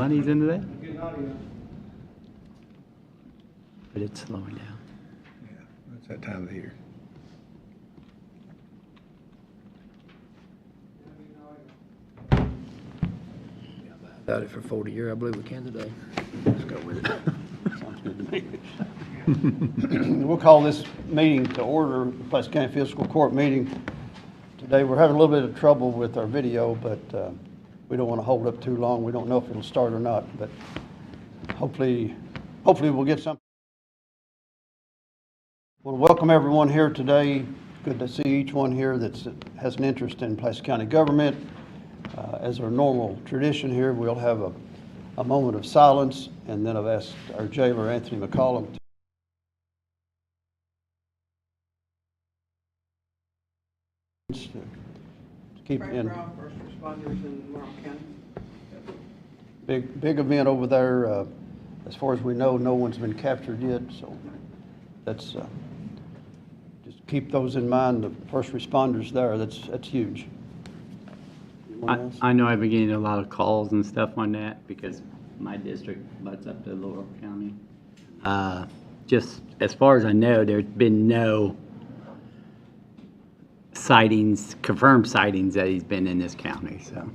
money's into that? But it's slowing down. Yeah, that's that time of the year. About it for 40 years, I believe we can today. Let's go with it. Sounds good to me. We'll call this meeting to order, the Pulaski County Fiscal Court meeting. Today, we're having a little bit of trouble with our video, but we don't want to hold up too long. We don't know if it'll start or not, but hopefully we'll get something. Well, welcome everyone here today. Good to see each one here that has an interest in Pulaski County government. As our normal tradition here, we'll have a moment of silence, and then I've asked our jailer, Anthony McCollum, to keep it in. First responders in Morrow County. Big event over there. As far as we know, no one's been captured yet, so that's just keep those in mind. The first responders there, that's huge. I know I've been getting a lot of calls and stuff on that because my district butts up to Laurel County. Just as far as I know, there's been no sightings, confirmed sightings that he's been in this county, so.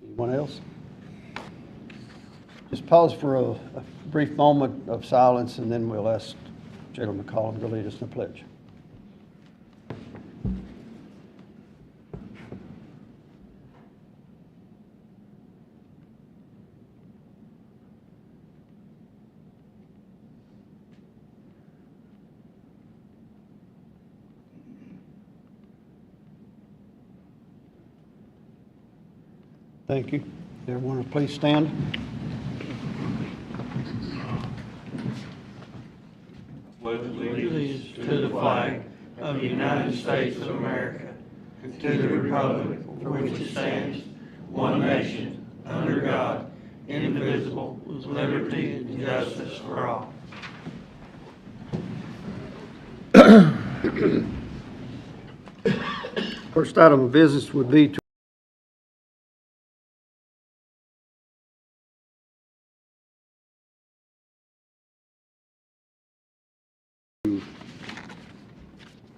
Anyone else? Just pause for a brief moment of silence, and then we'll ask Jailer McCollum to lead us in the pledge. Thank you. Everyone, please stand. Pledge allegiance to the flag of the United States of America, and to the republic for which it stands, one nation, under God, indivisible, with liberty and justice for all. First item of business would be to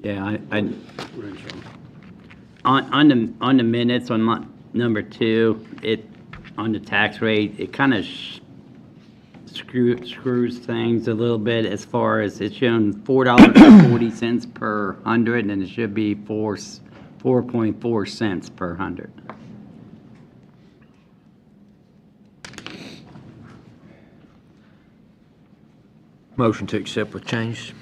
Yeah, on the minutes on number 2, on the tax rate, it kind of screws things a little bit as far as it's shown $4.40 per 100, and it should be 4.4 cents per 100. Motion to accept with change.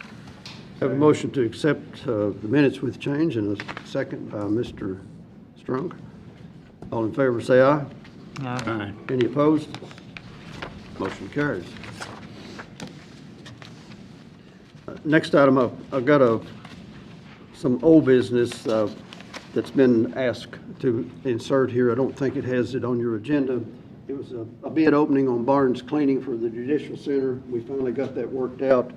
have a motion to accept the minutes with change, and a second by Mr. Strunk. All in favor, say aye. Aye. Any opposed? Motion carries. Next item up, I've got some old business that's been asked to insert here. I don't think it has it on your agenda. It was a bid opening on Barnes cleaning for the Judicial Center. We finally got that worked out,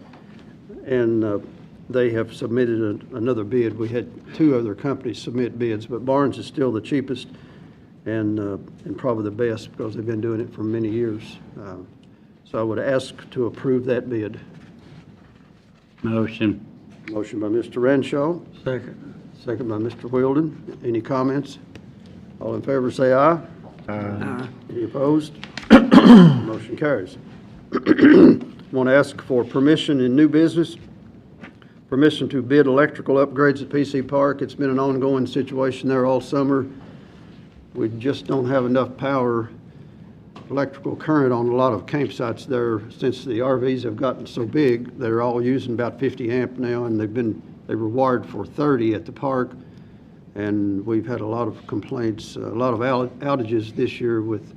and they have submitted another bid. We had 2 other companies submit bids, but Barnes is still the cheapest and probably the best because they've been doing it for many years. So I would ask to approve that bid. Motion. Motion by Mr. Renshaw, Second. second by Mr. Wilden. Any comments? All in favor say aye. Aye. Any opposed? Motion carries. Want to ask for permission in new business, permission to bid electrical upgrades at PC Park. It's been an ongoing situation there all summer. We just don't have enough power, electrical current on a lot of campsites there since the RVs have gotten so big. They're all using about 50 amp now, and they were wired for 30 at the park. And we've had a lot of complaints, a lot of outages this year with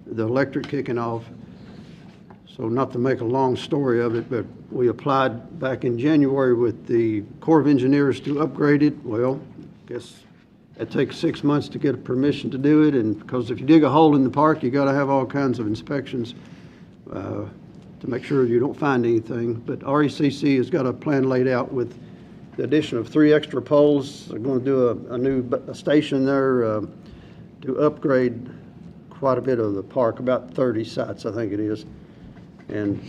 the electric kicking off. So not to make a long story of it, but we applied back in January with the Corps of Engineers to upgrade it. Well, I guess it takes 6 months to get a permission to do it, and because if you dig a hole in the park, you got to have all kinds of inspections to make sure you don't find anything. But RECC has got a plan laid out with the addition of 3 extra poles. They're going to do a new station there to upgrade quite a bit of the park, about 30 sites, I think it is. And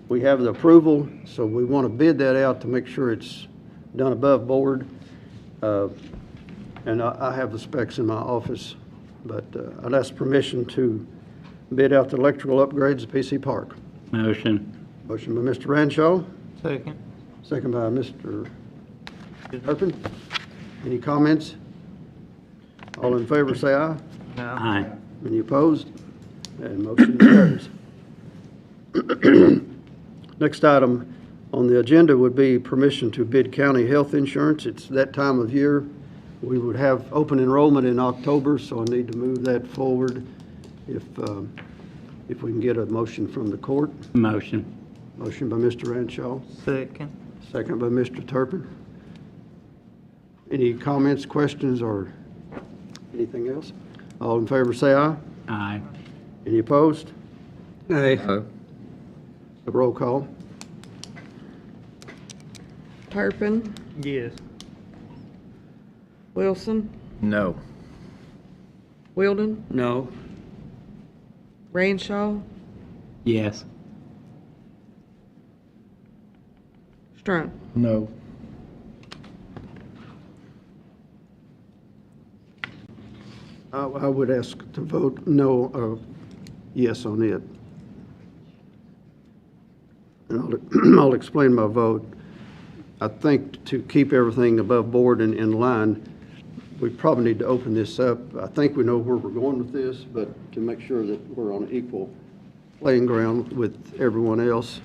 we have the approval, so we want to bid that out to make sure it's done above board. And I have the specs in my office, but I'd ask permission to bid out the electrical upgrades at PC Park. Motion. Motion by Mr. Ranshaw, Second. second by Mr. Turpin. Any comments? All in favor, say aye. Aye. Any opposed? And motion carries. Next item on the agenda would be permission to bid county health insurance. It's that time of year. We would have open enrollment in October, so I need to move that forward if we can get a motion from the court. Motion. Motion by Mr. Ranshaw, Second. second by Mr. Turpin. Any comments, questions, or anything else? All in favor, say aye. Aye. Any opposed? Aye. No. A roll call. Turpin, Yes. Wilson, No. Wilden, No. Ranshaw, Yes. Strunk. No. I would ask to vote no or yes on it. And I'll explain my vote. I think to keep everything above board and in line, we probably need to open this up. I think we know where we're going with this, but to make sure that we're on equal playing ground with everyone else.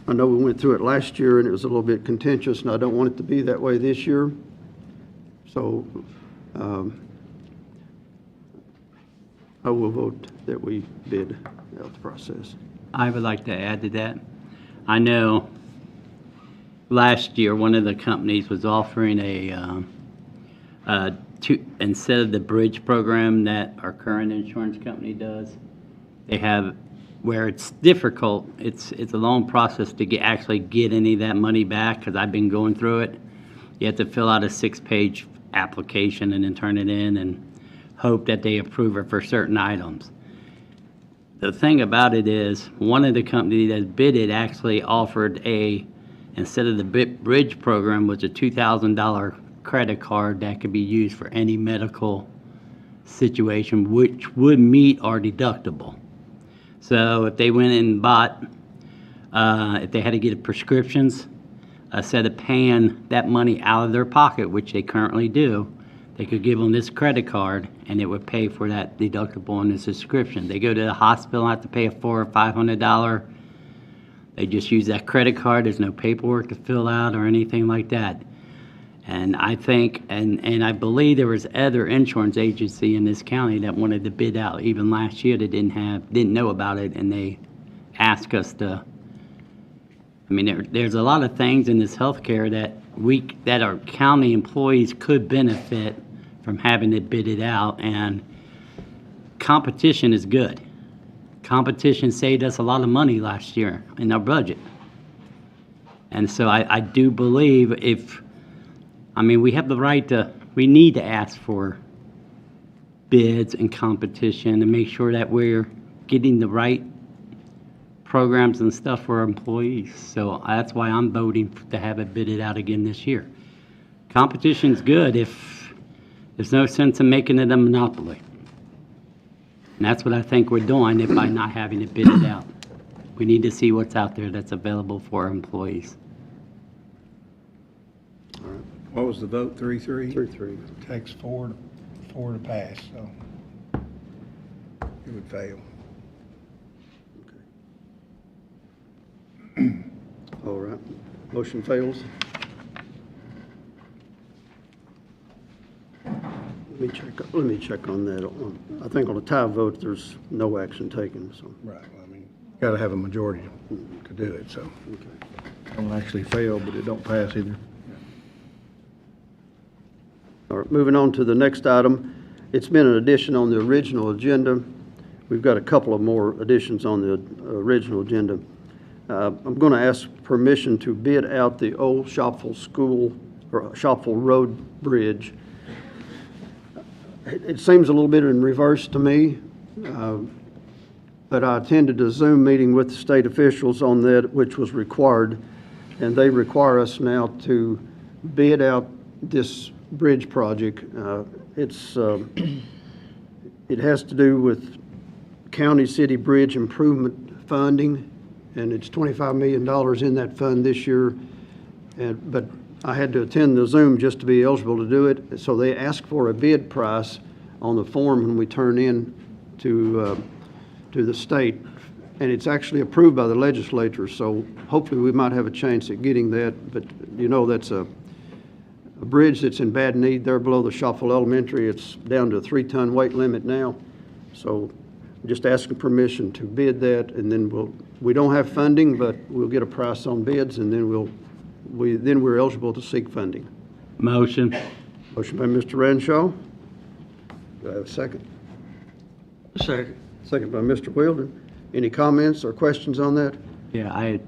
I know we went through it last year and it was a little bit contentious, and I don't want it to be that way this year. So I will vote that we bid out the process. I would like to add to that. I know last year, one of the companies was offering instead of the bridge program that our current insurance company does, they have where it's difficult. It's a long process to actually get any of that money back, because I've been going through it. You have to fill out a 6-page application and then turn it in and hope that they approve it for certain items. The thing about it is, one of the companies that bid it actually offered instead of the bridge program, was a $2,000 credit card that could be used for any medical situation, which would meet our deductible. So if they went and bought, if they had to get prescriptions, instead of paying that money out of their pocket, which they currently do, they could give them this credit card and it would pay for that deductible on the subscription. They go to the hospital and have to pay a $400 or $500. They just use that credit card. There's no paperwork to fill out or anything like that. And I think, and I believe there was other insurance agency in this county that wanted to bid out even last year that didn't know about it, and they asked us to. I mean, there's a lot of things in this healthcare that our county employees could benefit from having it bidded out, and competition is good. Competition saved us a lot of money last year in our budget. And so I do believe we have the right we need to ask for bids and competition and make sure that we're getting the right programs and stuff for our employees. So that's why I'm voting to have it bidded out again this year. Competition's good if there's no sense in making it a monopoly. And that's what I think we're doing by not having it bidded out. We need to see what's out there that's available for our employees. What was the vote? 3-3? 3-3. Takes four to pass, so it would fail. All right. Motion fails. Let me check on that. I think on a tie vote, there's no action taken, so. Right, well, I mean, got to have a majority to do it, so. Okay. Don't actually fail, but it don't pass either. All right, moving on to the next item. It's been an addition on the original agenda. We've got a couple of more additions on the original agenda. I'm going to ask permission to bid out the old Shopville Road Bridge. It seems a little bit in reverse to me. But I attended a Zoom meeting with the state officials on that, which was required, and they require us now to bid out this bridge project. It has to do with county city bridge improvement funding, and it's $25 million in that fund this year. But I had to attend the Zoom just to be eligible to do it, so they asked for a bid price on the form when we turn in to the state, and it's actually approved by the legislature, so hopefully we might have a chance at getting that. But you know, that's a bridge that's in bad need there below the Shopville Elementary. It's down to a 3-ton weight limit now, so just asking permission to bid that, and then we don't have funding, but we'll get a price on bids, and then we're eligible to seek funding. Motion. Motion by Mr. Renshaw. Do I have a second? Second. Second by Mr. Weldon. Any comments or questions on that? Yeah, I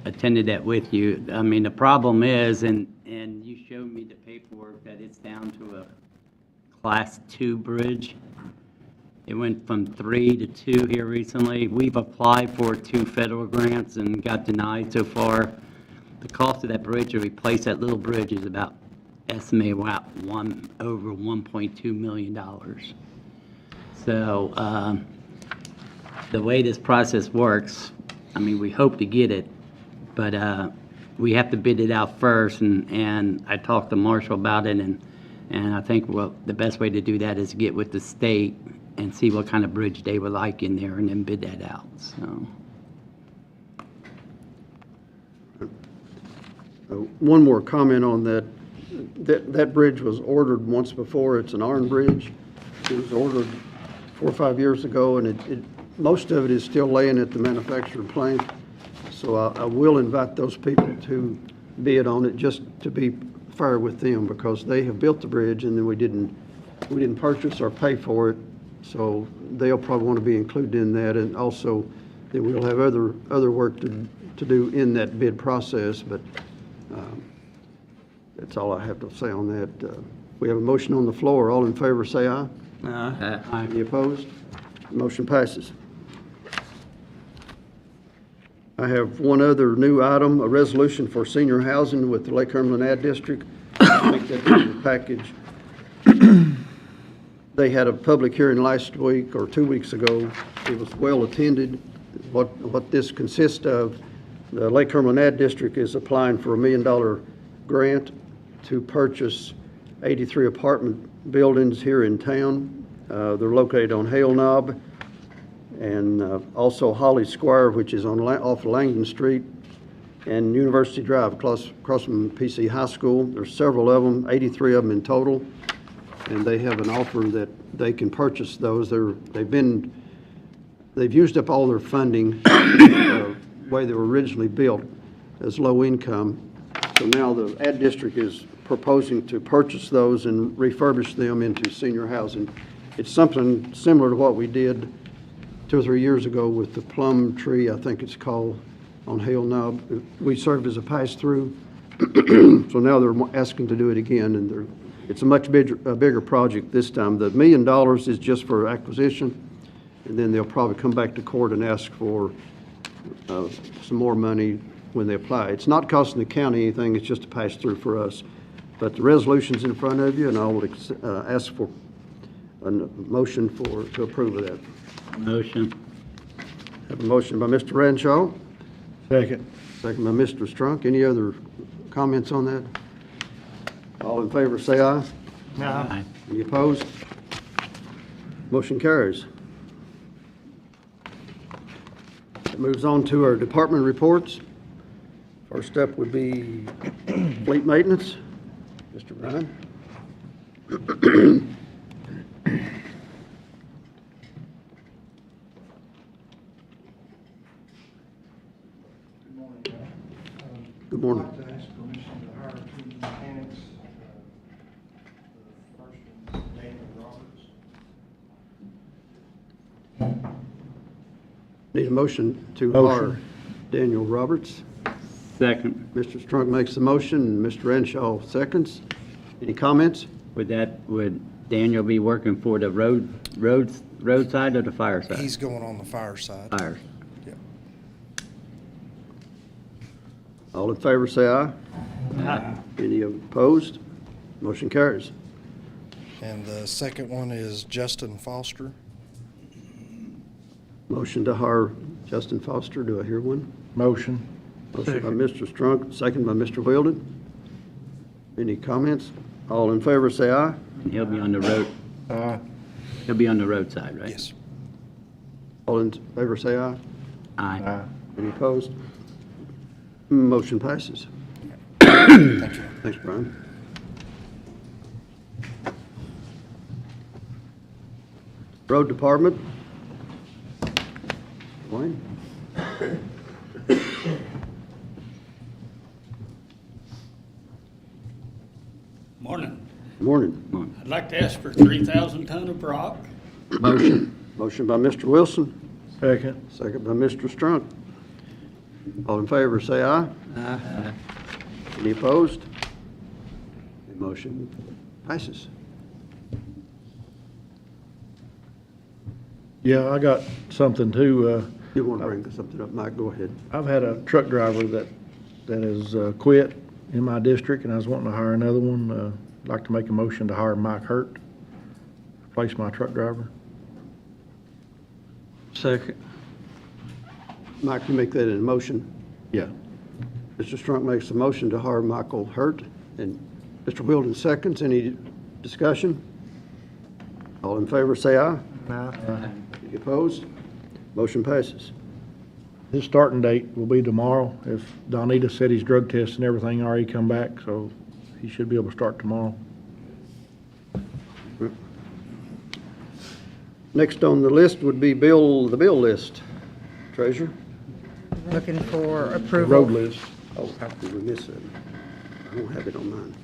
attended that with you. I mean, the problem is, and you showed me the paperwork, that it's down to a Class 2 bridge. It went from 3 to 2 here recently. We've applied for 2 federal grants and got denied so far. The cost of that bridge to replace that little bridge is about estimated over $1.2 million. So the way this process works, I mean, we hope to get it, but we have to bid it out first, and I talked to Marshall about it, and I think the best way to do that is get with the state and see what kind of bridge they would like in there, and then bid that out, so. One more comment on that. That bridge was ordered once before. It's an iron bridge. It was ordered 4 or 5 years ago, and most of it is still laying at the manufacturer plant. So I will invite those people to bid on it, just to be fair with them, because they have built the bridge and then we didn't purchase or pay for it. So they'll probably want to be included in that, and also that we'll have other work to do in that bid process. But that's all I have to say on that. We have a motion on the floor. All in favor, say aye. Aye. Any opposed? Motion passes. I have one other new item, a resolution for senior housing with the Lake Cumberland Ad District. I think that's in the package. They had a public hearing last week or 2 weeks ago. It was well attended. What this consists of, the Lake Cumberland Ad District is applying for a $1 million grant to purchase 83 apartment buildings here in town. They're located on Hale Knob and also Holly Square, which is off Langdon Street, and University Drive, across from PC High School. There's several of them, 83 of them in total, and they have an offer that they can purchase those. They've used up all their funding the way they were originally built as low income. So now the ad district is proposing to purchase those and refurbish them into senior housing. It's something similar to what we did 2 or 3 years ago with the Plum Tree, I think it's called, on Hale Knob. We served as a pass-through, so now they're asking to do it again, and it's a much bigger project this time. The $1 million is just for acquisition, and then they'll probably come back to court and ask for some more money when they apply. It's not costing the county anything, it's just a pass-through for us. But the resolution's in front of you, and I will ask for a motion to approve of that. Motion. Have a motion by Mr. Renshaw, Second. second by Mr. Strunk. Any other comments on that? All in favor, say aye. Aye. Any opposed? Motion carries. It moves on to our department reports. First up would be fleet maintenance. Mr. Bryan. Good morning. I'd like to ask permission to hire 2 mechanics. The first one is Daniel Roberts. Need a motion to Motion. hire Daniel Roberts. Second. Mr. Strunk makes the motion, and Mr. Renshaw seconds. Any comments? Would Daniel be working for the road roadside or the fire side? He's going on the fire side. Fire. Yeah. All in favor, say aye. Aye. Any opposed? Motion carries. And the second one is Justin Foster. Motion to hire Justin Foster. Do I hear one? Motion. Motion by Mr. Strunk, second by Mr. Weldon. Any comments? All in favor, say aye. And he'll be on the road, Aye. he'll be on the roadside, right? Yes. All in favor, say aye. Aye. Aye. Any opposed? Motion passes. Thank you. Thanks, Brian. Road Department. Wayne? Morning. Morning. I'd like to ask for 3,000 ton of rock. Motion. Motion by Mr. Wilson, Second. second by Mr. Strunk. All in favor, say aye. Aye. Any opposed? The motion passes. Yeah, I got something too. You want to bring something up, Mike? Go ahead. I've had a truck driver that has quit in my district, and I was wanting to hire another one. I'd like to make a motion to hire Mike Hurt, replace my truck driver. Second. Mike, you make that in a motion. Yeah. Mr. Strunk makes a motion to hire Michael Hurt, and Mr. Weldon seconds. Any discussion? All in favor, say aye. Any opposed? Motion passes. His starting date will be tomorrow. If Donita said his drug test and everything already come back, so he should be able to start tomorrow. Next on the list would be the bill list. Treasurer? Looking for The approval. road list. Oh, how did we miss it? I don't have it on mine.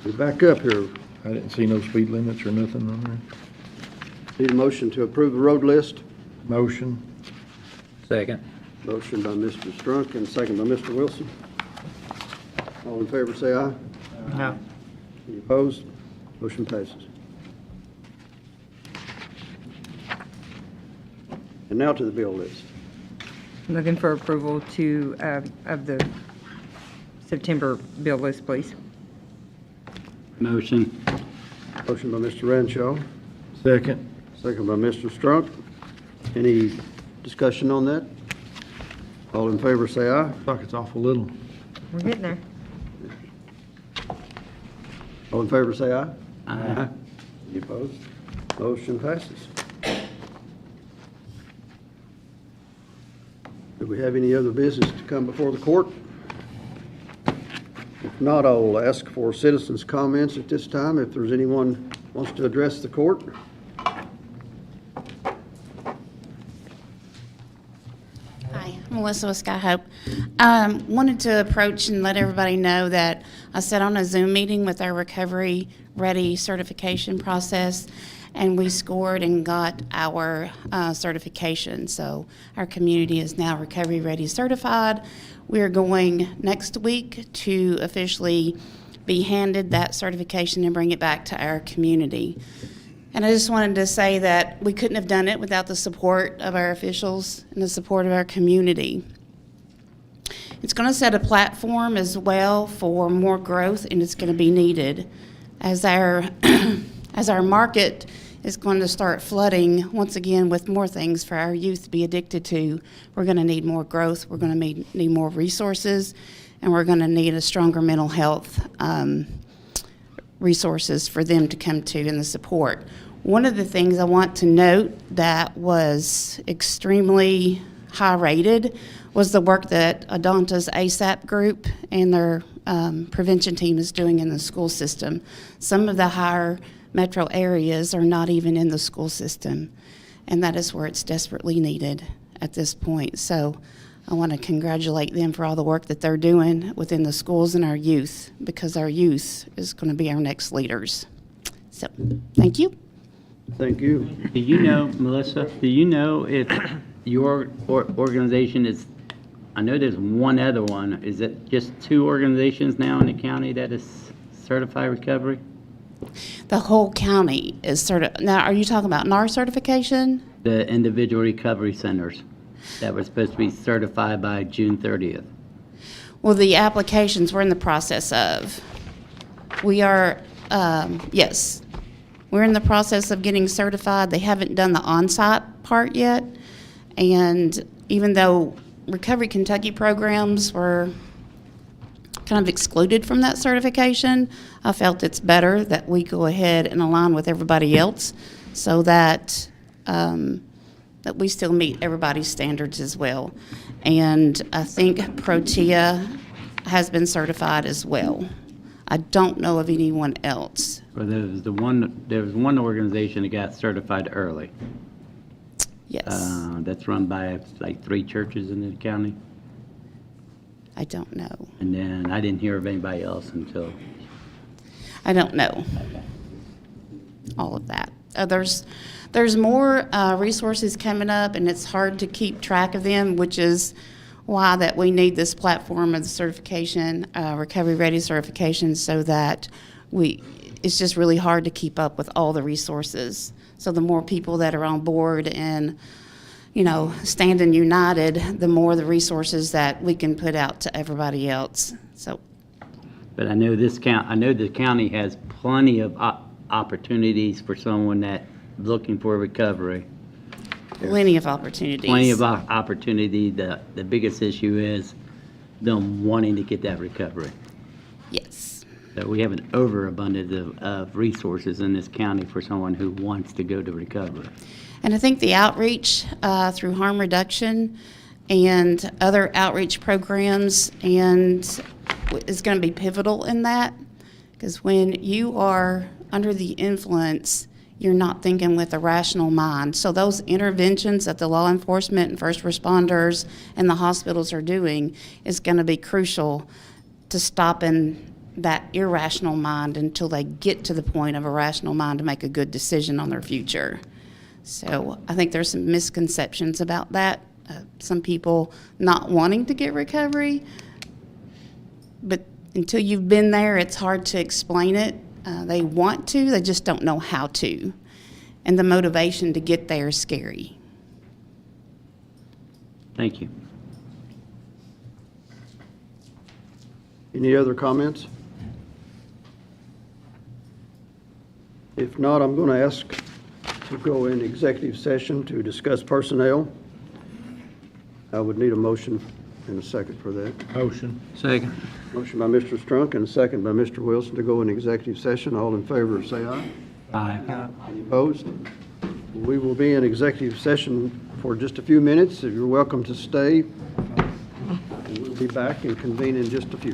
We back up here. I didn't see no speed limits or nothing on there. Need a motion to approve the road list. Motion. Second. Motion by Mr. Strunk and second by Mr. Wilson. All in favor, say aye. Aye. Any opposed? Motion passes. And now to the bill list. Looking for approval of the September bill list, please. Motion. Motion by Mr. Renshaw, Second. second by Mr. Strunk. Any discussion on that? All in favor, say aye. Looks like it's awful little. We're getting there. All in favor, say aye. Aye. Any opposed? Motion passes. Do we have any other business to come before the court? If not, I'll ask for citizens' comments at this time, if there's anyone wants to address the court. Hi, I'm Melissa with Sky Hope. Wanted to approach and let everybody know that I sat on a Zoom meeting with our Recovery Ready certification process, and we scored and got our certification. So our community is now Recovery Ready certified. We are going next week to officially be handed that certification and bring it back to our community. And I just wanted to say that we couldn't have done it without the support of our officials and the support of our community. It's going to set a platform as well for more growth, and it's going to be needed. As our, as our market is going to start flooding once again with more things for our youth to be addicted to, we're going to need more growth, we're going to need more resources, and we're going to need a stronger mental health resources for them to come to and the support. One of the things I want to note that was extremely high rated was the work that Adonta's ASAP group and their prevention team is doing in the school system. Some of the higher metro areas are not even in the school system, and that is where it's desperately needed at this point. So I want to congratulate them for all the work that they're doing within the schools and our youth, because our youth is going to be our next leaders. So, thank you. Thank you. Do you know, Melissa, do you know if your organization is, I know there's one other one, is it just two organizations now in the county that is certified recovery? The whole county is now, are you talking about NAR certification? The individual recovery centers that were supposed to be certified by June 30th. Well, the applications we're in the process of. We are, yes, we're in the process of getting certified. They haven't done the on-site part yet. And even though Recovery Kentucky programs were kind of excluded from that certification, I felt it's better that we go ahead and align with everybody else so that that we still meet everybody's standards as well. And I think Protea has been certified as well. I don't know of anyone else. Well, there was one organization that got certified early. Yes, That's run by like 3 churches in the county. I don't know. And then I didn't hear of anybody else until, I don't know all of that. There's more resources coming up, and it's hard to keep track of them, which is why that we need this platform of the certification, Recovery Ready certification, so that it's just really hard to keep up with all the resources. So the more people that are on board and, standing united, the more the resources that we can put out to everybody else. So, but I know the county has plenty of opportunities for someone that looking for recovery. plenty of opportunities. Plenty of opportunity. The biggest issue is them wanting to get that recovery. Yes. So we have an overabundance of resources in this county for someone who wants to go to recovery. And I think the outreach through harm reduction and other outreach programs is going to be pivotal in that, because when you are under the influence, you're not thinking with a rational mind. So those interventions that the law enforcement and first responders and the hospitals are doing is going to be crucial to stopping that irrational mind until they get to the point of a rational mind to make a good decision on their future. So I think there's some misconceptions about that. Some people not wanting to get recovery, but until you've been there, it's hard to explain it. They want to, they just don't know how to. And the motivation to get there is scary. Thank you. Any other comments? If not, I'm going to ask to go in executive session to discuss personnel. I would need a motion and a second for that. Motion. Second. Motion by Mr. Strunk and a second by Mr. Wilson to go in executive session. All in favor, say aye. Aye. Any opposed? We will be in executive session for just a few minutes. You're welcome to stay. And we'll be back and convene in just a few.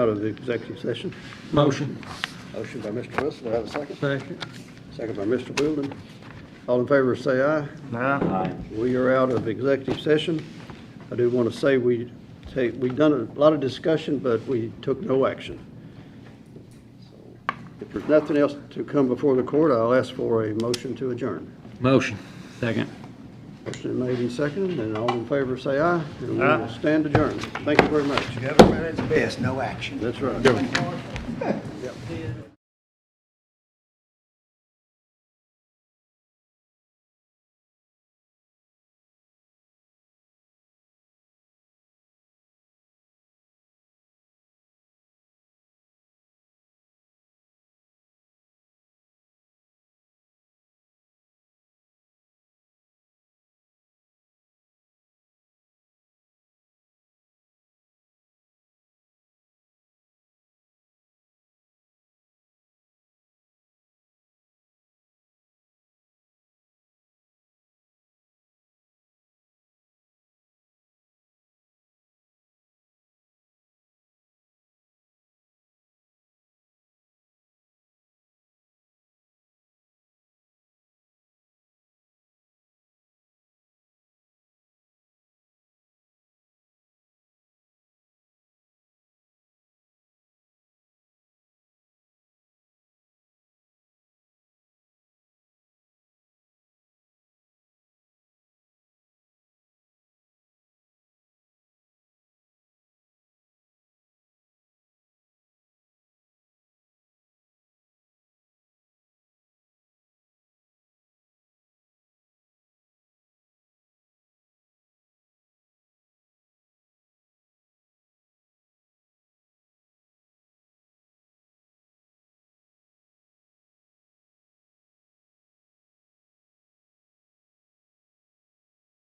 out of the executive session. Motion. Motion by Mr. Wilson, do I have a second? Second. Second by Mr. Wilden. All in favor, say aye. Aye. We are out of executive session. I do want to say we've done a lot of discussion, but we took no action. So, if there's nothing else to come before the court, I'll ask for a motion to adjourn. Motion. Second. Motion made and seconded, and all in favor say aye, and we will stand adjourned. Thank you very much. Government at its best, no action. That's right.